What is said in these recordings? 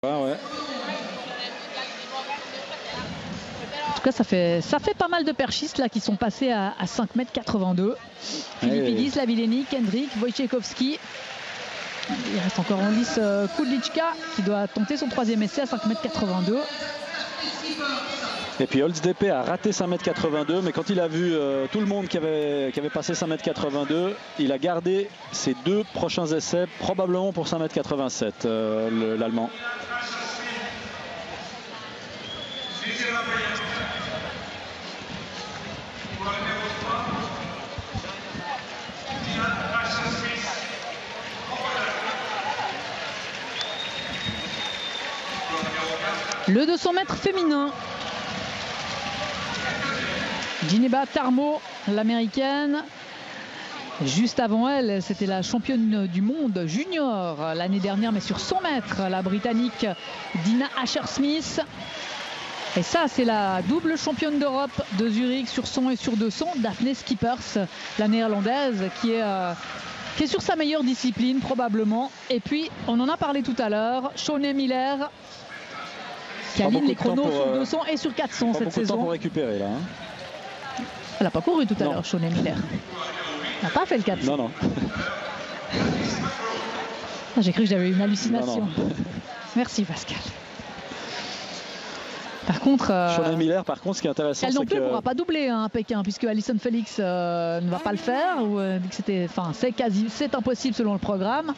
Ah ouais. En tout cas, ça fait pas mal de perchistes là qui sont passés à 5,82 m. Philippidis, Lavileni, Kendrick, Wojciechowski. Il reste encore en lice Kudlička qui doit tenter son troisième essai à 5,82 m. Et puis Holzdp a raté 5,82 m, mais quand il a vu tout le monde qui avait passé 5,82 m, il a gardé ses deux prochains essais, probablement pour 5,87 m, l'Allemand. Le 200 mètres féminin. Gineba Tarmo, l'américaine. Juste avant elle, c'était la championne du monde junior l'année dernière, mais sur 100 mètres, la britannique Dina Asher-Smith. Et ça, c'est la double championne d'Europe de Zurich sur 100 et sur 200, Daphne Schippers, la néerlandaise, qui est sur sa meilleure discipline probablement. Et puis, on en a parlé tout à l'heure, Shawnee Miller, qui aligne les chronos sur 200 et sur 400 cette saison. Temps pour récupérer là. Hein. Elle n'a pas couru tout à l'heure, Shawnee Miller. Elle n'a pas fait le 400. Non. J'ai cru que j'avais une hallucination. Non. Merci Pascal. Par contre, Shawnee Miller, par contre, ce qui est intéressant, elle non plus ne pourra pas doubler à Pékin, puisque Allyson Felix ne va pas le faire, ou c'est impossible selon le programme.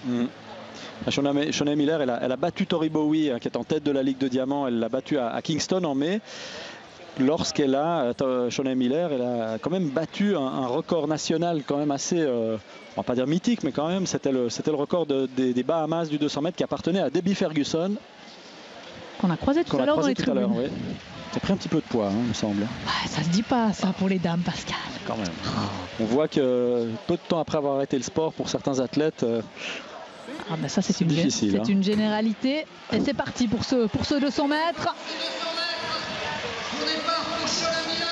Shawnee Miller, elle a battu Tori Bowie, qui est en tête de la Ligue de Diamant. Elle l'a battu à Kingston en mai. Lorsqu'elle a, Shawnee Miller, elle a quand même battu un record national quand même assez, on va pas dire mythique, mais quand même, c'était le record des Bahamas du 200 mètres qui appartenait à Debbie Ferguson. Qu'on a croisé tout à l'heure dans les tribunes. Oui. Ça a pris un petit peu de poids, hein, il me semble. Ouais, ça se dit pas ça pour les dames, Pascal. Quand même. On voit que peu de temps après avoir arrêté le sport, pour certains athlètes, ça c'est difficile. C'est une généralité. Et c'est parti pour ce 200 mètres.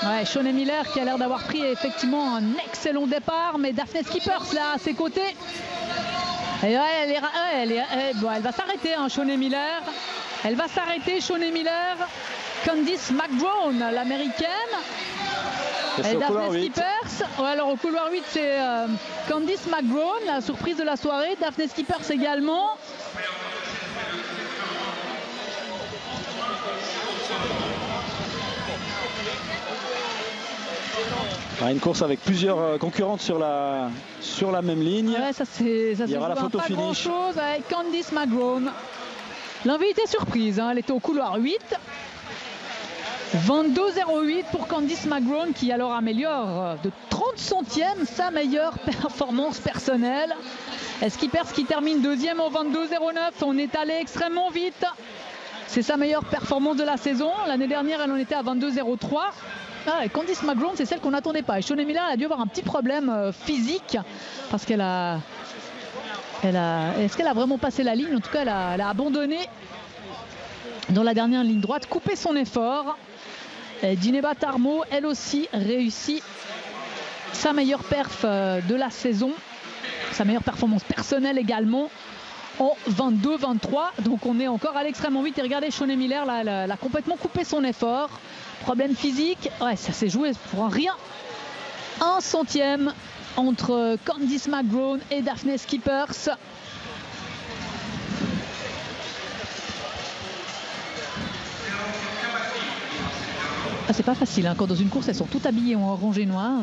Ouais, Shawnee Miller qui a l'air d'avoir pris effectivement un excellent départ, mais Daphne Schippers là à ses côtés. Et elle va s'arrêter, hein, Shawnee Miller. Elle va s'arrêter, Shawnee Miller. Candice McBrone, l'américaine. Et Daphne Schippers. Ouais, alors au couloir 8, c'est Candice McBrone, la surprise de la soirée. Daphne Schippers également. Une course avec plusieurs concurrentes sur la même ligne. Ouais, il y aura la photo finish. Chose avec Candice McBrone. L'invitée surprise, hein, elle était au couloir 8. 22,08 pour Candice McBrone qui alors améliore de 30 centièmes sa meilleure performance personnelle. Schippers qui termine deuxième au 22,09. On est allé extrêmement vite. C'est sa meilleure performance de la saison. L'année dernière, elle en était à 22,03. Et Candice McBrone, c'est celle qu'on n'attendait pas. Et Shawnee Miller a dû avoir un petit problème physique parce qu'elle a... Est-ce qu'elle a vraiment passé la ligne? En tout cas, elle a abandonné dans la dernière ligne droite, coupé son effort. Gineba Tarmo, elle aussi, réussit sa meilleure perf de la saison, sa meilleure performance personnelle également, en 22-23. Donc on est encore à l'extrêmement vite. Et regardez, Shawnee Miller, là, elle a complètement coupé son effort. Problème physique, ouais, ça s'est joué pour un rien. 1 centième entre Candice McBrone et Daphne Schippers. C'est pas facile, hein, quand dans une course elles sont toutes habillées en orange et noir.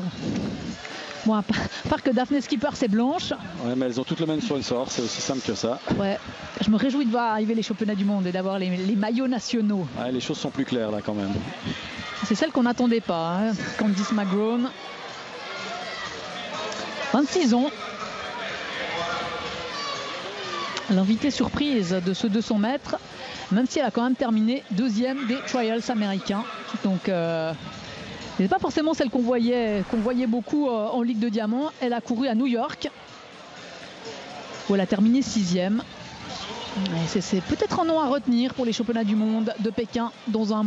Bon, à part que Daphne Schippers est blanche. Ouais, mais elles ont toutes le même sponsor, c'est aussi simple que ça. Ouais, je me réjouis de voir arriver les championnats du monde et d'avoir les maillots nationaux. Ouais, les choses sont plus claires là quand même. C'est celle qu'on n'attendait pas, hein, Candice McBrone. 26 ans. L'invitée surprise de ce 200 mètres, même si elle a quand même terminé deuxième des trials américains. Donc, c'est pas forcément celle qu'on voyait beaucoup en Ligue de Diamant. Elle a couru à New York, où elle a terminé 6e. C'est peut-être un nom à retenir pour les championnats du monde de Pékin dans un